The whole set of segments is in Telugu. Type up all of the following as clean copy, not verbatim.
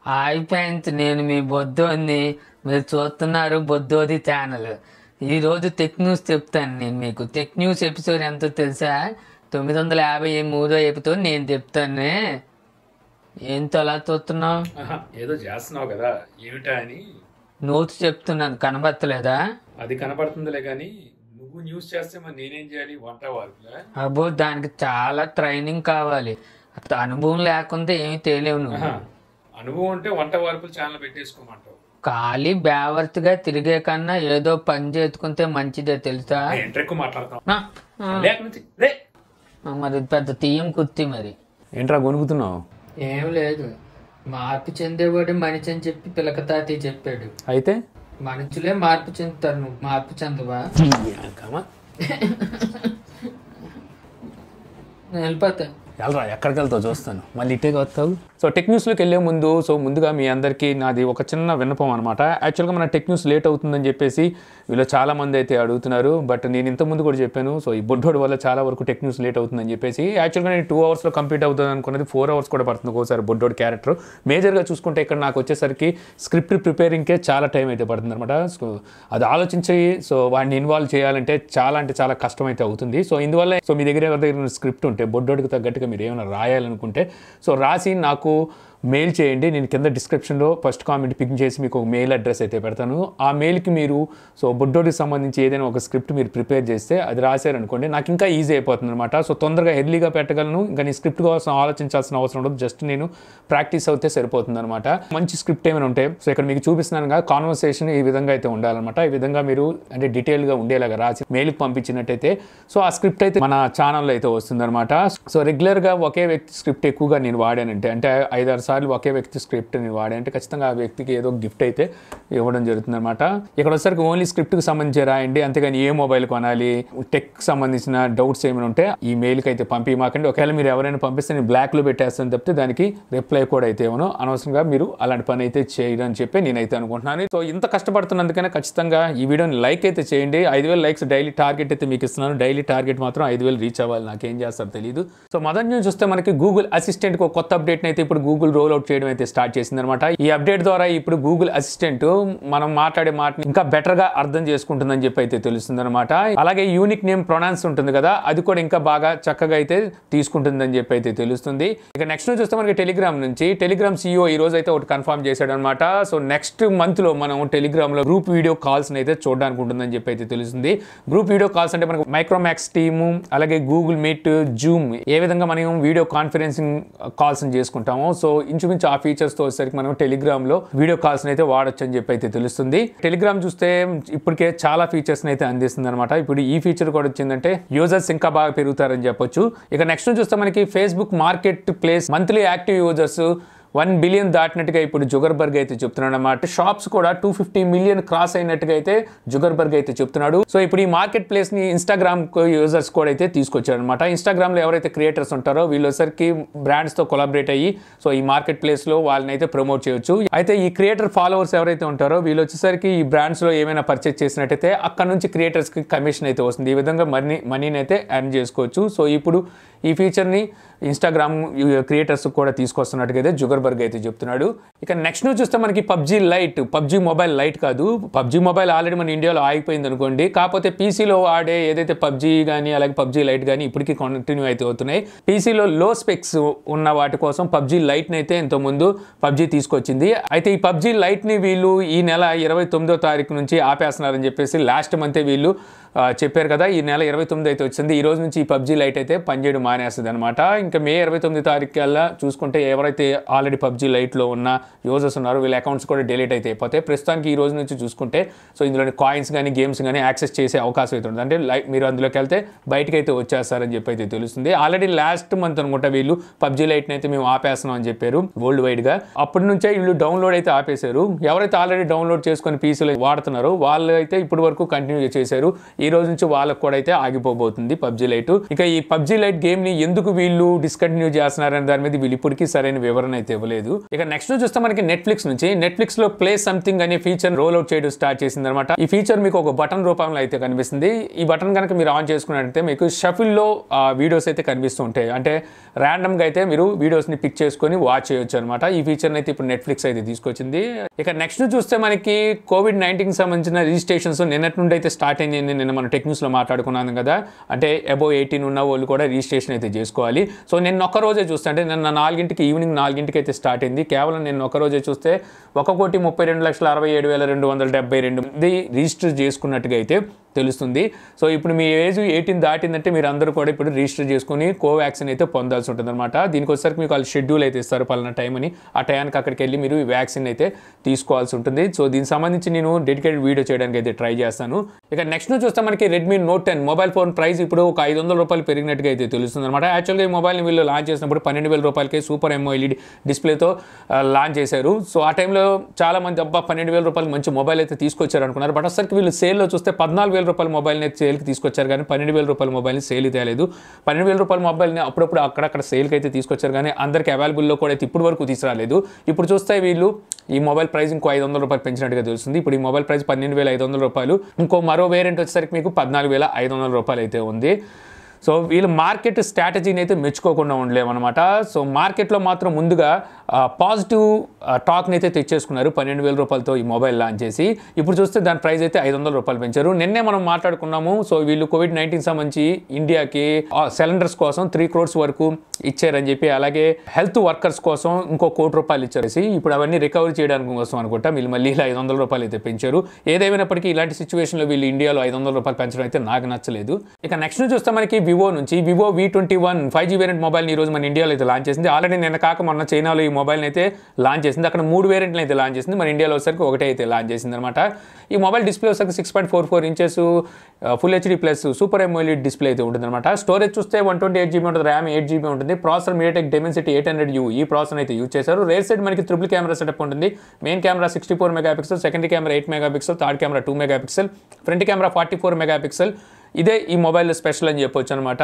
హాయ్ ఫ్రెండ్స్, నేను మీ బొద్దోని. మీరు చూస్తున్నారు బొద్దోది ఛానల్. ఈరోజు టెక్ న్యూస్ చెప్తాను. నేను మీకు టెక్ న్యూస్ ఎపిసోడ్ ఎంతో తెలుసా? 953వ ఎపిసోడ్ నేను చెప్తాను. ఏంతో అలా చూస్తున్నావు? ఏదో చేస్తున్నావు కదా, ఏమిటా అని నోట్స్ చెప్తున్నాను. కనబడతలేదా? అది కనపడుతుందిలే కానీ నువ్వు న్యూస్ చేస్తే మరి నేనేం చేయాలి? వంట వార్పులా? అబ్బో, దానికి చాలా ట్రైనింగ్ కావాలి. అనుభవం లేకుండా ఏమి తెలియవు నువ్వు. అనుభవం ఉంటే వంట వార్పులు ఛానల్ పెట్టేసుకోమంటావు. ఖాళీ బేవర్స్గా తిరిగే కన్నా ఏదో పని చేసుకుంటే మంచిదే తెలుసా? ఎక్కువ మాట్లాడతావు. మరి పెద్ద తీయం కుర్తి. మరి ఏంట్రా గొనుగుతున్నావు? ఏం లేదు, మార్పు చెందేవాడు మనిషి అని చెప్పి పిలక తాతయ్య చెప్పాడు. అయితే మనుషులే మార్పు చెందుతారు, నువ్వు మార్పు చెందవా? వెళ్ళిపోతా. వెళ్ళరా, ఎక్కడికి వెళ్తావు చూస్తాను. మళ్ళీ ఇటే వస్తావు. సో టెక్ న్యూస్లోకి వెళ్ళే ముందు ముందుగా మీ అందరికీ నాది ఒక చిన్న విన్నపం అనమాట. యాక్చువల్గా మన టెక్ న్యూస్ లేట్ అవుతుందని చెప్పేసి వీళ్ళు చాలామంది అయితే అడుగుతున్నారు. బట్ నేను ఇంతకుముందు కూడా చెప్పాను, సో ఈ బొడ్డోడు వల్ల చాలా వరకు టెక్ న్యూస్ లేట్ అవుతుందని చెప్పేసి. యాక్చువల్గా నేను 2 అవర్స్లో కంప్లీట్ అవుతుంది అనుకున్నది 4 అవర్స్ కూడా పడుతుంది ఒకసారి బొడ్డోడు క్యారెక్టర్. మేజర్గా చూసుకుంటే ఇక్కడ నాకు వచ్చేసరికి స్క్రిప్ట్ ప్రిపేరింగ్కే చాలా టైం అయితే పడుతుంది అనమాట. సో అది ఆలోచించి వాడిని ఇన్వాల్వ్ చేయాలంటే చాలా అంటే చాలా కష్టం అయితే అవుతుంది. సో ఇందువల్ల మీ దగ్గర ఎవరి దగ్గర స్క్రిప్ట్ ఉంటే బొడ్డోడికి తగ్గట్టుగా మీరు ఏమైనా రాయాలనుకుంటే రాసి నాకు మెయిల్ చేయండి. నేను కింద డిస్క్రిప్షన్లో ఫస్ట్ కామెంట్ పిక్ చేసి మీకు ఒక మెయిల్ అడ్రస్ అయితే పెడతాను. ఆ మెయిల్కి మీరు బొడ్డోడికి సంబంధించి ఏదైనా ఒక స్క్రిప్ట్ మీరు ప్రిపేర్ చేస్తే అది రాశారనుకోండి, నాకు ఇంకా ఈజీ అయిపోతుంది అనమాట. సో తొందరగా ఎర్లీగా పెట్టగలను. ఇంకా నేను స్క్రిప్ట్ కోసం ఆలోచించాల్సిన అవసరం ఉండదు. జస్ట్ నేను ప్రాక్టీస్ అవుతే సరిపోతుంది అనమాట. మంచి స్క్రిప్ట్ ఏమైనా ఉంటే ఇక్కడ మీకు చూపిస్తున్నాను కదా, కాన్వర్సేషన్ ఈ విధంగా అయితే ఉండాలన్నమాట. ఈ విధంగా మీరు అంటే డీటెయిల్గా ఉండేలాగా రాసి మెయిల్కి పంపించినట్టయితే ఆ స్క్రిప్ట్ అయితే మన ఛానల్లో అయితే వస్తుందన్నమాట. సో రెగ్యులర్గా ఒకే వ్యక్తి స్క్రిప్ట్ ఎక్కువగా నేను వాడానంటే, అంటే 5-6 సార్లు ఒకే వ్యక్తి స్క్రిప్ట్ నేను వాడానంటే ఖచ్చితంగా ఆ వ్యక్తికి ఏదో గిఫ్ట్ అయితే ఇవ్వడం జరుగుతుంది అనమాట. ఇక్కడ వచ్చేసరికి ఓన్లీ స్క్రిప్ట్కి సంబంధించి రాయండి, అంతేగాని ఏ మొబైల్ కొనాలి, టెక్ సంబంధించిన డౌట్స్ ఏమైనా ఉంటే ఈ మెయిల్కి అయితే పంపించమాకండి. ఒకవేళ మీరు ఎవరైనా పంపిస్తే నేను బ్లాక్లో పెట్టేస్తాను తప్పితే దానికి రిప్లై కూడా అయితే ఇవ్వను. అనవసరంగా మీరు అలాంటి పని అయితే చేయడం అని చెప్పి నేనైతే అనుకుంటున్నాను. సో ఇంత కష్టపడుతున్నందుకనే ఖచ్చితంగా ఈ వీడియోని లైక్ అయితే చేయండి. 5000 లైక్స్ డైలీ టార్గెట్ అయితే మీకు ఇస్తున్నాను. డైలీ టార్గెట్ మాత్రం 5000 రీచ్ అవ్వాలి. నాకేం చేస్తారో తెలియదు. సో మొదటి నుంచి చూస్తే మనకి గూగుల్ అసిస్టెంట్కి ఒక కొత్త అప్డేట్ని అయితే ఇప్పుడు గూగుల్ రోల్ అవుట్ చేయడం అయితే స్టార్ట్ చేసింది అనమాట. ఈ అప్డేట్ ద్వారా ఇప్పుడు గూగుల్ అసిస్టెంట్ మనం మాట్లాడే మాటని ఇంకా బెటర్ గా అర్థం చేసుకుంటుందని చెప్పి అయితే తెలుస్తుంది అనమాట. అలాగే యూనిక్ నేమ్ ప్రొనౌన్స్ ఉంటుంది కదా, అది కూడా ఇంకా బాగా చక్కగా అయితే తీసుకుంటుందని చెప్పి అయితే తెలుస్తుంది. ఇక నెక్స్ట్ చూస్తే మనకి టెలిగ్రామ్ నుంచి టెలిగ్రామ్ CEO ఈ రోజు అయితే ఒకటి కన్ఫర్మ్ చేశాడు అనమాట. సో నెక్స్ట్ మంత్ లో మనం టెలిగ్రామ్ లో గ్రూప్ వీడియో కాల్స్ అయితే చూడడానికి ఉంటుందని చెప్పి అయితే తెలుస్తుంది. గ్రూప్ వీడియో కాల్స్ అంటే మనకు మైక్రోమాక్స్ టీము, అలాగే గూగుల్ మీట్, జూమ్ ఏ విధంగా మనం వీడియో కాన్ఫరెన్సింగ్ కాల్స్ చేసుకుంటామో, సో ఇంచుమించు ఆ ఫీచర్స్ తో వచ్చేసరికి మనం టెలిగ్రామ్ లో వీడియో కాల్స్ అయితే వాడొచ్చు అని చెప్పి అయితే తెలుస్తుంది. టెలిగ్రామ్ చూస్తే ఇప్పటికే చాలా ఫీచర్స్ అయితే అందిస్తుంది అనమాట. ఇప్పుడు ఈ ఫీచర్ కూడా వచ్చిందంటే యూజర్స్ ఇంకా బాగా పెరుగుతారని చెప్పొచ్చు. ఇక నెక్స్ట్ చూస్తే మనకి Facebook marketplace monthly active users 1 billion దాటినట్టుగా ఇప్పుడు జుగర్బర్గ్ అయితే చెప్తున్నాడు అనమాట. షాప్స్ కూడా 250 మిలియన్ క్రాస్ అయినట్టుగా అయితే జుగర్బర్గ్ అయితే చెప్తున్నాడు. సో ఇప్పుడు ఈ మార్కెట్ ప్లేస్ ని ఇన్స్టాగ్రామ్ యూజర్స్ కూడా అయితే తీసుకొచ్చారు అనమాట. ఇన్స్టాగ్రామ్ లో ఎవరైతే క్రియేటర్స్ ఉంటారో వీళ్ళొసరికి బ్రాండ్స్ తో కొలాబరేట్ అయ్యి సో ఈ మార్కెట్ ప్లేస్ లో వాళ్ళని అయితే ప్రమోట్ చేయొచ్చు. అయితే ఈ క్రియేటర్ ఫాలోవర్స్ ఎవరైతే ఉంటారో వీళ్ళు వచ్చేసరికి ఈ బ్రాండ్స్ లో ఏమైనా పర్చేస్ చేసినట్టయితే అక్కడ నుంచి క్రియేటర్స్ కి కమిషన్ అయితే వస్తుంది. ఈ విధంగా మనీని అయితే ఎర్న్ చేసుకోవచ్చు. సో ఇప్పుడు ఈ ఫీచర్ని ఇన్స్టాగ్రామ్ క్రియేటర్స్ కూడా తీసుకొస్తున్నట్టుగా అయితే జుగర్బర్గ్ అయితే చెప్తున్నాడు. ఇక నెక్స్ట్ చూస్తే మనకి PUBG light, PUBG mobile light కాదు, పబ్జీ మొబైల్ ఆల్రెడీ మన ఇండియాలో ఆగిపోయింది అనుకోండి. కాకపోతే పీసీలో ఆడే ఏదైతే పబ్జీ కానీ అలాగే పబ్జీ లైట్ కానీ ఇప్పటికీ కంటిన్యూ అయితే అవుతున్నాయి. పీసీలో లో స్పెక్స్ ఉన్న వాటి కోసం పబ్జీ లైట్ని అయితే ఎంతో ముందు పబ్జీ తీసుకొచ్చింది. అయితే ఈ పబ్జీ లైట్ని వీళ్ళు ఈ నెల 29వ తారీఖు నుంచి ఆపేస్తున్నారని చెప్పేసి లాస్ట్ మంతే వీళ్ళు చెప్పారు కదా. ఈ నెల 29 అయితే వచ్చింది. ఈ రోజు నుంచి ఈ పబ్జీ లైట్ అయితే పనిచేయడం మానేస్తుంది అనమాట. ఇంకా మే 29 తారీఖు కల్లా చూసుకుంటే ఎవరైతే ఆల్రెడీ పబ్జీ లైట్లో ఉన్న యూజర్స్ ఉన్నారో వీళ్ళ అకౌంట్స్ కూడా డిలీట్ అయితే అయిపోతాయి. ప్రస్తుతానికి ఈ రోజు నుంచి చూసుకుంటే సో ఇందులోని కాయిన్స్ కానీ గేమ్స్ కానీ యాక్సెస్ చేసే అవకాశం అయితే ఉంది. అంటే మీరు అందులోకి వెళ్తే బయటకు అయితే వచ్చేస్తారని చెప్పి అయితే తెలుస్తుంది. ఆల్రెడీ లాస్ట్ మంత్ అనుకుంటా వీళ్ళు పబ్జీ లైట్ని అయితే మేము ఆపేస్తున్నాం అని చెప్పారు వరల్డ్ వైడ్గా. అప్పటి నుంచే వీళ్ళు డౌన్లోడ్ అయితే ఆపేశారు. ఎవరైతే ఆల్రెడీ డౌన్లోడ్ చేసుకొని పీసీలో వాడుతున్నారో వాళ్ళు అయితే ఇప్పటి వరకు కంటిన్యూ చేశారు. ఈ రోజు నుంచి వాళ్ళకు కూడా అయితే ఆగిపోబోతుంది పబ్జీ లైట్. ఇక ఈ పబ్జీ లైట్ గేమ్ ని ఎందుకు వీళ్ళు డిస్కంటిన్యూ చేస్తున్నారనే దాని మీద వీళ్ళు ఇప్పటికీ సరైన వివరణ అయితే ఇవ్వలేదు. ఇవ్వలేదు. ఇక నెక్స్ట్ చూస్తే మనకి నెట్ఫ్లిక్స్ నుంచి నెట్ఫ్లిక్స్ లో ప్లే సంథింగ్ అనే ఫీచర్ రోల్ అవుట్ చేయడం స్టార్ట్ చేసింది అనమాట. ఈ ఫీచర్ మీకు ఒక బటన్ రూపంలో అయితే కనిపిస్తుంది. ఈ బటన్ కనుక మీరు ఆన్ చేసుకున్నట్లయితే మీకు షఫిల్ లో వీడియోస్ అయితే కనిపిస్తూ ఉంటాయి. అంటే ర్యాండమ్ గా అయితే మీరు వీడియోస్ ని పిక్ చేసుకొని వాచ్ చేయొచ్చు అనమాట. ఈ ఫీచర్ అయితే ఇప్పుడు నెట్ఫ్లిక్స్ అయితే తీసుకొచ్చింది. ఇక నెక్స్ట్ చూస్తే మనకి COVID-19 సంబంధించిన రిజిస్ట్రేషన్స్ నిన్నటి నుండి అయితే స్టార్ట్ అయింది. నిన్న మనం టెక్ న్యూస్ లో మాట్లాడుకున్నాను కదా. అంటే అబోవ్ 18 ఉన్న వాళ్ళు కూడా రిజిస్ట్రేషన్ అయితే చేసుకోవాలి. సో నిన్న ఒక్క రోజే చూస్తే అంటే నిన్న 4కి ఈవినింగ్ 4కి అయితే స్టార్ట్ అయింది. కేవలం నిన్న ఒక్క రోజే చూస్తే 1,32,67,272 మంది రిజిస్టర్ చేసుకున్నట్టుగా అయితే తెలుస్తుంది. సో ఇప్పుడు మీ ఏజ్ 18 దాటిందంటే మీరు అందరూ కూడా ఇప్పుడు రిజిస్టర్ చేసుకుని కోవాక్సిన్ అయితే పొందాల్సి ఉంటుంది అనమాట. దీనికి వచ్చేసరికి మీకు వాళ్ళు షెడ్యూల్ అయితే ఇస్తారు పలానా టైం అని. ఆ టైంకి అక్కడికి వెళ్ళి మీరు ఈ వ్యాక్సిన్ అయితే తీసుకోవాల్సి ఉంటుంది. సో దీనికి సంబంధించి నేను డెడికేటెడ్ వీడియో చేయడానికి అయితే ట్రై చేస్తాను. ఇక నెక్స్ట్ చూస్తే మనకి Redmi note 10 mobile phone price ఇప్పుడు ఒక ₹500 పెరిగినట్టుగా అయితే తెలుస్తుంది అనమాట. యాక్చువల్గా ఈ మొబైల్ని వీళ్ళు లాంచ్ చేసినప్పుడు ₹12,000 సూపర్ AMOLED డిస్ప్లేతో లాంచ్ చేశారు. సో ఆ టైంలో చాలా మంది అబ్బా ₹12,000 మంచి మొబైల్ అయితే తీసుకొచ్చారు అనుకున్నారు. బట్ అసలు వీళ్ళు సేల్లో చూస్తే ₹14,000 మొబైల్ని సేల్కి తీసుకొచ్చారు కానీ ₹12,000 మొబైల్ని సేల్ తేలేదు. ₹12,000 మొబైల్ని అప్పుడప్పుడు అక్కడక్కడ సేల్కి అయితే తీసుకొచ్చారు కానీ అందరికి అవైలబుల్లో కూడా అయితే ఇప్పుడు వరకు తీసుకురాలేదు. ఇప్పుడు చూస్తే వీళ్ళు ఈ మొబైల్ ప్రైస్ ఇంకో ₹500 పెంచినట్టుగా తెలుస్తుంది. ఇప్పుడు ఈ మొబైల్ ప్రైస్ ₹12,500. ఇంకో మరో వేరియంట్ వచ్చేసరికి మీకు ₹14,500 అయితే ఉంది. సో వీళ్ళు మార్కెట్ స్ట్రాటజీని అయితే మెచ్చుకోకుండా ఉండలేమన్నమాట. సో మార్కెట్లో మాత్రం ముందుగా పాజిటివ్ టాక్ని అయితే తెచ్చేసుకున్నారు. ₹12,000 ఈ మొబైల్ లాంచ్ చేసి ఇప్పుడు చూస్తే దాని ప్రైస్ అయితే ₹500 పెంచారు. నిన్నే మనం మాట్లాడుకున్నాము. సో వీళ్ళు COVID-19 సంబంధించి ఇండియాకి సిలిండర్స్ కోసం 3 crores వరకు ఇచ్చారని చెప్పి, అలాగే హెల్త్ వర్కర్స్ కోసం ఇంకో ₹1,00,00,000 ఇచ్చారేసి ఇప్పుడు అవన్నీ రికవరీ చేయడానికి కోసం అనుకుంటా వీళ్ళు మళ్ళీ ఇలా ₹500 అయితే పెంచారు. ఏదేమైనప్పటికీ ఇలాంటి సిచ్యువేషన్లో వీళ్ళు ఇండియాలో ₹500 పెంచడం అయితే నాకు నచ్చలేదు. ఇక నెక్స్ట్ చూస్తే మనకి వివో నుంచి Vivo V21 5G variant mobile ఈ రోజు మన ఇండియాలో అయితే లాంచ్ చేసింది. ఆల్రెడీ నిన్న కాక మొన్న చైనాలో ఈ మొబైల్ని అయితే లాంచ్ చేసింది. అక్కడ 3 వేరియంట్లు అయితే లాంచ్ చేసింది. మన ఇండియాలో వచ్చేసరికి ఒకటే అయితే లాంచ్ చేసింది అనమాట. ఈ మొబైల్ డిస్ప్లే వచ్చేసరికి 6.44 inches full HD plus super AMOLED display అయితే ఉంటుంది అనమాట. స్టోరేజ్ చూస్తే 128GB ఉంటుంది, ర్యామ్ 8GB ఉంటుంది. ప్రాసెసర్ MediaTek Dimensity 800U ఈ ప్రాసెసర్ అయితే యూజ్ చేశారు. రేర్ సైడ్ మనకి ట్రిపుల్ కెమెరా సెటప్ ఉంటుంది. Main camera 64 megapixel, secondary camera 8 megapixel, third camera 2 megapixel, front camera 44 megapixel. ఇదే ఈ మొబైల్ స్పెషల్ అని చెప్పొచ్చు అనమాట.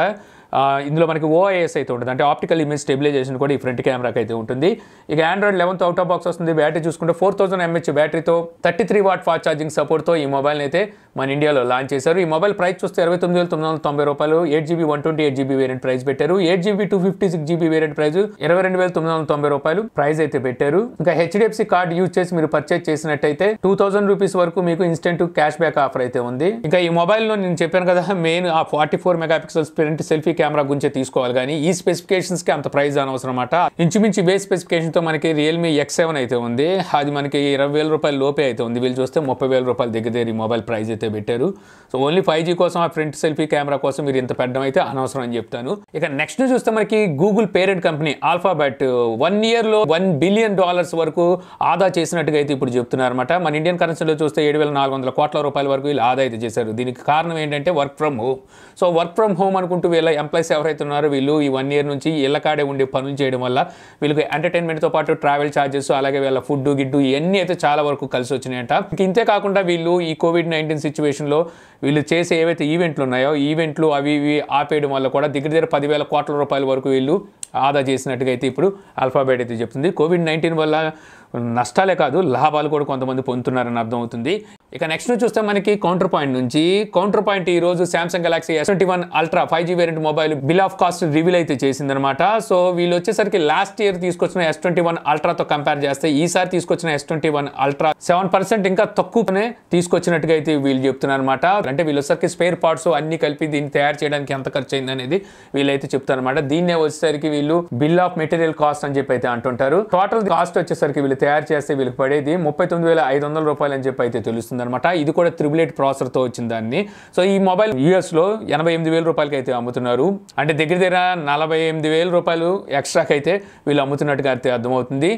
ఇందులో మనకి OIS అయితే ఉంటుంది, అంటే ఆప్టికల్ ఇమేజ్ స్టెబిలైజేషన్ కూడా ఈ ఫ్రంట్ కెమెరాకి అయితే ఉంటుంది. ఇక Android 11th out of box వస్తుంది. బ్యాటరీ చూసుకుంటే 4000 mAh బ్యాటరీతో 33 వాట్ ఫాస్ట్ ఛార్జింగ్ సపోర్ట్తో ఈ మొబైల్ని అయితే మన ఇండియాలో లాంచ్ చేశారు. ఈ మొబైల్ ప్రైస్ చూస్తే ₹29,990, 8GB 128GB వేరియంట్ ప్రైస్ పెట్టారు. 8GB 256GB variant price ₹22,990 price అయితే పెట్టారు. ఇంకా HDFC కార్డ్ యూజ్ చేసి మీరు పర్చేజ్ చేసినట్టయితే ₹2,000 వరకు మీకు ఇన్స్టెంట్ క్యాష్ బ్యాక్ ఆఫర్ అయితే ఉంది. ఇంకా ఈ మొబైల్లో నేను చెప్పాను కదా, మెయిన్ ఆ 44 మెగాపిక్సెల్ ఫ్రంట్ సెల్ఫీ కెమెరా గురించి తీసుకోవాలి కానీ ఈ స్పెసిఫికేషన్స్ కి అంత ప్రైస్ అనవసరం అన్నమాట. ఇంచుమించి బేస్ స్పెసిఫికేషన్ తో మనకి రియల్మీ X7 అయితే ఉంది. అది మనకి ₹20,000 లోపే అయితే ఉంది. వీళ్ళు చూస్తే ₹30,000 దగ్గర ఈ మొబైల్ ప్రైస్ అయితే పెట్టారు. సో ఓన్లీ 5G కోసం ఆ ఫ్రంట్ సెల్ఫీ కెమెరా కోసం మీరు ఇంత పెట్టడం అయితే అనవసరం అని చెప్తాను. ఇక నెక్స్ట్ చూస్తే మనకి Google parent company alphabet 1 year లో $1 billion వరకు ఆదా చేసినట్టుగా అయితే ఇప్పుడు చెప్తున్నారు అనమాట. మన ఇండియన్ కరెన్సీలో చూస్తే ₹7,400 కోట్ల వరకు వీళ్ళు ఆదా అయితే చేశారు. దీనికి కారణం ఏంటంటే work from home. So work from home అనుకుంటూ వీళ్ళ ఎంప్లాయీస్ ఎవరైతే ఉన్నారో వీళ్ళు ఈ 1 year నుంచి ఇళ్ళ కాడే ఉండే పనులు చేయడం వల్ల వీళ్ళకి ఎంటర్టైన్మెంట్తో పాటు ట్రావెల్ ఛార్జెస్, అలాగే వీళ్ళ ఫుడ్ గిడ్డు ఇవన్నీ అయితే చాలా వరకు కలిసి వచ్చినాయంట. ఇంతే కాకుండా వీళ్ళు ఈ COVID-19 సిచ్యువేషన్లో వీళ్ళు చేసే ఏవైతే ఈవెంట్లు ఉన్నాయో ఈవెంట్లు అవి ఇవి ఆపేయడం వల్ల కూడా దగ్గర ₹10,000 కోట్ల వరకు వీళ్ళు ఆదా చేసినట్టుగా అయితే ఇప్పుడు ఆల్ఫాబెట్ అయితే చెప్తుంది. COVID-19 వల్ల నష్టాలే కాదు లాభాలు కూడా కొంతమంది పొందుతున్నారని అర్థమవుతుంది. ఇక నెక్స్ట్ చూస్తే మనకి కౌంటర్ పాయింట్ ఈ రోజు Samsung Galaxy S21 ultra 5G variant mobile bill of cost reveal అయితే చేసిందనమాట. సో వీళ్ళు వచ్చేసరికి లాస్ట్ ఇయర్ తీసుకొచ్చిన S21 అల్ట్రాతో కంపేర్ చేస్తే ఈసారి తీసుకొచ్చిన S21 అల్ట్రా 7% ఇంకా తక్కువనే తీసుకొచ్చినట్టుగా అయితే వీళ్ళు చెప్తున్నారు అనమాట. అంటే వీళ్ళు వచ్చేసరికి స్పేర్ పార్ట్స్ అన్ని కలిపి దీన్ని తయారు చేయడానికి ఎంత ఖర్చు అయింది అనేది వీళ్ళైతే చెప్తారనమాట. దీన్నే వచ్చేసరికి వీళ్ళు బిల్ ఆఫ్ మెటీరియల్ కాస్ట్ అని చెప్పి అయితే అంటుంటారు. టోటల్ కాస్ట్ వచ్చేసరికి వీళ్ళు తయారు చేస్తే వీళ్ళకి పడేది ₹39,500 అని చెప్పి అయితే తెలుస్తుంది అనమాట. ఇది కూడా 888 ప్రాసెసర్తో వచ్చిన దాన్ని. సో ఈ మొబైల్ US లో ₹88,000 అయితే అమ్ముతున్నారు. అంటే దగ్గర ₹48,000 ఎక్స్ట్రాకి అయితే వీళ్ళు అమ్ముతున్నట్టుగా అయితే అర్థమవుతుంది.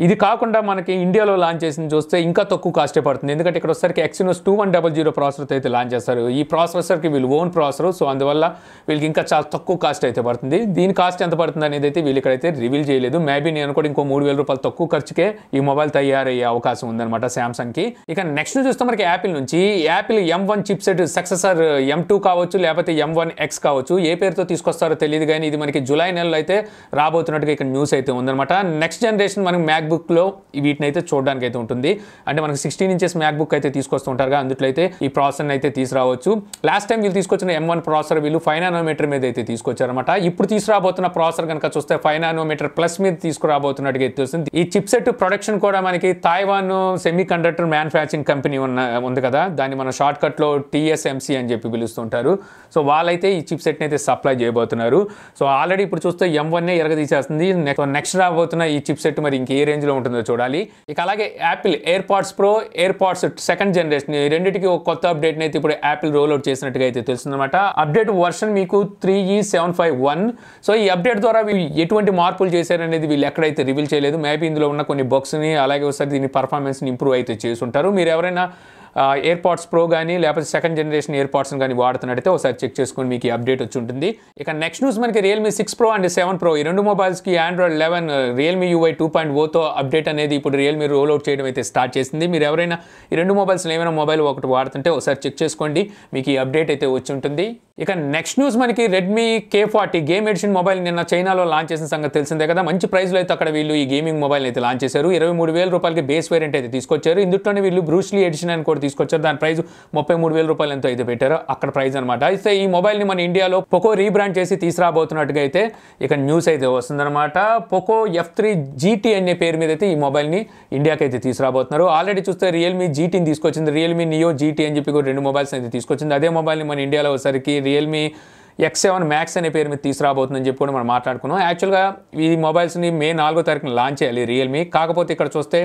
ఇది కాకుండా మనకి ఇండియాలో లాంచ్ చేసింది చూస్తే ఇంకా తక్కువ కాస్టే పడుతుంది. ఎందుకంటే ఇక్కడ వచ్చేసరికి Exynos 2100 ప్రాసెసర్ అయితే లాంచ్ చేస్తారు. ఈ ప్రాసెసర్కి వీళ్ళు ఓన్ ప్రాసెసర్, సో అందువల్ల వీళ్ళకి ఇంకా చాలా తక్కువ కాస్ట్ అయితే పడుతుంది. దీని కాస్ట్ ఎంత పడుతుంది అనేది అయితే వీళ్ళు ఇక్కడైతే రివీల్ చేయలేదు. మేబీ నేను కూడా ఇంకో 3000 రూపాయలు తక్కువ ఖర్చుకే ఈ మొబైల్ తయారయ్యే అవకాశం ఉందన్నమాట శాంసంగ్కి. ఇక నెక్స్ట్ చూస్తే మనకి యాపిల్ నుంచి Apple M1 chipset successor M2 కావచ్చు, లేకపోతే M1X కావచ్చు, ఏ పేరుతో తీసుకొస్తారో తెలియదు కానీ ఇది మనకి జూలై నెలలో అయితే రాబోతున్నట్టుగా ఇక్కడ న్యూస్ అయితే ఉందన్నమాట. నెక్స్ట్ జనరేషన్ మనకి మ్యాక్బుక్లో వీటిని అయితే చూడడానికి అయితే ఉంటుంది. అంటే మనకి 16 ఇంచెస్ మ్యాక్బుక్ అయితే తీసుకొస్తూ ఉంటారు, అందులో అయితే ఈ ప్రాసెసర్ అయితే తీసుకురావచ్చు. లాస్ట్ టైం వీళ్ళు తీసుకొచ్చిన M1 ప్రాసెసర్ వీళ్ళు 5 నానోమీటర్ మీద అయితే తీసుకొచ్చారన్నమాట. ఇప్పుడు తీసుకురాబోతున్న ప్రాసెసర్ కనుక చూస్తే 5 నానోమీటర్ ప్లస్ మీద తీసుకురాబోతున్నట్టుగా తెలుస్తుంది. ఈ చిప్సెట్ ప్రొడక్షన్ కూడా మనకి Taiwan semi conductor manufacturing company ఉంది కదా, దాన్ని మన షార్ట్ కట్ లో TSMC అని చెప్పి పిలుస్తుంటారు. సో వాళ్ళైతే ఈ చిప్సెట్ అయితే సప్లై చేయబోతున్నారు. సో ఆల్రెడీ ఇప్పుడు చూస్తే M1 ఎరగదీసేస్తుంది. నెక్స్ట్ రాబోతున్న ఈ చిప్సెట్ మరి ఇంకే రేంజ్ లో ఉంటుందో చూడాలి. ఇక అలాగే Apple AirPods pro, AirPods second generation ఈ రెండింటికి ఒక కొత్త అప్డేట్ అయితే ఇప్పుడు యాపిల్ రోల్ అవుట్ చేసినట్టుగా అయితే తెలుస్తుందన్నమాట. అప్డేట్ వర్షన్ మీకు 3E751. సో ఈ అప్డేట్ ద్వారా ఎటువంటి మార్పులు చేశారనేది వీళ్ళు ఎక్కడైతే రివీల్ చేయలేదు. మేబీ ఇందులో ఉన్న కొన్ని బగ్స్ని అలాగే ఒకసారి దీని పర్ఫార్మెన్స్ని ఇంప్రూవ్ అయితే చేసి ఉంటారు. మీరు ఎవరైనా ఎయిర్పాడ్స్ ప్రో కానీ లేకపోతే సెకండ్ జనరేషన్ ఎయిర్పాడ్స్ని కానీ వాడుతున్నట్టయితే ఒకసారి చెక్ చేసుకొని మీకు ఈ అప్డేట్ వచ్చి ఉంటుంది. ఇక నెక్స్ట్ న్యూస్ మనకి రియల్మీ 6 Pro అండ్ 7 Pro ఈ రెండు మొబైల్స్కి Android 11 రియల్మీ UI 2.0తో అప్డేట్ అనేది ఇప్పుడు రియల్మీ రోల్ అవుట్ చేయడం అయితే స్టార్ట్ చేసింది. మీరు ఎవరైనా ఈ రెండు మొబైల్స్లో ఏమైనా మొబైల్ ఒకటి వాడుతుంటే ఒకసారి చెక్ చేసుకోండి, మీకు ఈ అప్డేట్ అయితే వచ్చి ఉంటుంది. ఇక నెక్స్ట్ న్యూస్ మనకి Redmi K40 game edition mobile నిన్న చైనాలో లాంచ్ చేసిన సంగతి తెలిసిందే కదా. మంచి ప్రైస్లో అయితే అక్కడ వీళ్ళు ఈ గేమింగ్ మొబైల్ అయితే లాంచ్ చేశారు. 23,000 రూపాయలకి బేస్ వేరియంట్ అయితే తీసుకొచ్చారు. ఇందులోనే వీళ్ళు బ్రూస్లీ ఎడిషన్ అని కూడా తీసుకొచ్చారు. దాని ప్రైస్ 33,000 రూపాయలు ఎంతో అయితే పెట్టారు, అక్కడ ప్రైస్ అనమాట. అయితే ఈ మొబైల్ని మన ఇండియాలో POCO రీబ్రాండ్ చేసి తీసుకురాబోతున్నట్టుగా అయితే ఇక న్యూస్ అయితే వస్తుందన్నమాట. POCO F3 GT అనే పేరు మీద అయితే ఈ మొబైల్ని ఇండియాకి అయితే తీసుకురాబోతున్నారు. ఆల్రెడీ చూస్తే రియల్మీ GTని తీసుకొచ్చింది, రియల్మీ నియో GT అని చెప్పి కూడా 2 మొబైల్స్ అయితే తీసుకొచ్చింది. అదే మొబైల్ని మన ఇండియాలో వచ్చేసరికి రియల్మీ X7 Max అనే పేరు మీద తీసుకురాబోతుందని చెప్పి కూడా మనం మాట్లాడుకున్నాం. యాక్చువల్గా ఈ మొబైల్స్ని మే 4వ తారీఖున లాంచ్ చేయాలి రియల్మీ. కాకపోతే ఇక్కడ చూస్తే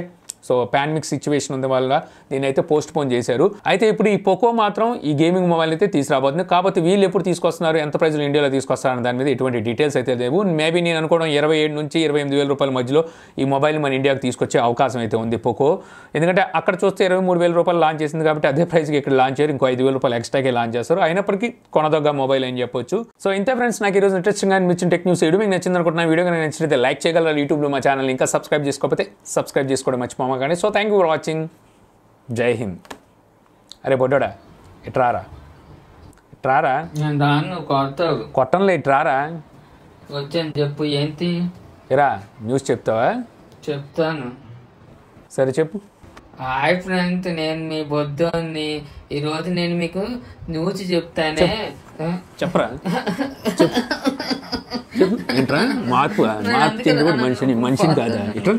సో పాండమిక్ సిచ్యువేషన్ ఉంది వల్ల దీని అయితే పోస్ట్ పోన్ చేశారు. అయితే ఇప్పుడు ఈ POCO మాత్రం ఈ గేమింగ్ మొబైల్ అయితే తీసుకురాబోతుంది. కాబట్టి వీళ్ళు ఎప్పుడు తీసుకొస్తున్నారు, ఎంత ప్రైజ్లో ఇండియాలో తీసుకొస్తారని దాని మీద ఎటువంటి డీటెయిల్స్ అయితే లేవు. మేబీ నేను అనుకోవడం 27 నుంచి 28,000 రూపాయల మధ్యలో ఈ మొబైల్ మన ఇండియాకి తీసుకొచ్చే అవకాశం అయితే ఉంది POCO. ఎందుకంటే అక్కడ చూస్తే 23,000 రూపాయలు లాంచ్ చేసింది కాబట్టి అదే ప్రైస్కి ఇక్కడ లాంచ్ చేయరు, ఇంకో 5,000 రూపాయలు ఎక్స్ట్రాకే లాంచ్ చేస్తారు. అయినప్పటికీ కొనదగ్గ మొబైల్ అని చెప్పొచ్చు. సో ఇంతే ఫ్రెండ్స్, నాకు ఈరోజు ఇంట్రెస్టింగ్గా అనిపించిన టెక్ న్యూస్ మీకు నచ్చింది అనుకుంటున్నా. వీడియో కనుక నచ్చితే లైక్ చేయగలరు. యూట్యూబ్లో మా ఛానల్ ఇంకా సబ్స్క్రైబ్ చేసుకోకపోతే సబ్స్క్రైబ్ చేసుకోవడం మర్చిపోమాకండి. So thank you for watching. జై హింద్. అరే బొడ్డోడా ఇట్రారా, ఇట్రారా, కొట్టంలో ఇట్రారా, వచ్చాను చెప్పు ఏంటి ఎరా న్యూస్ చెప్తావా? చెప్తాను, సరే చెప్పు. హాయ్ ఫ్రెండ్స్, నేను మీ బొద్దుని. ఈరోజు నేను మీకు న్యూస్ చెప్తానే. చెప్పరా, చెప్పు. ఏంట్రా మార్పు చెంది కూడా మనిషిని కాదా? ఇట్లా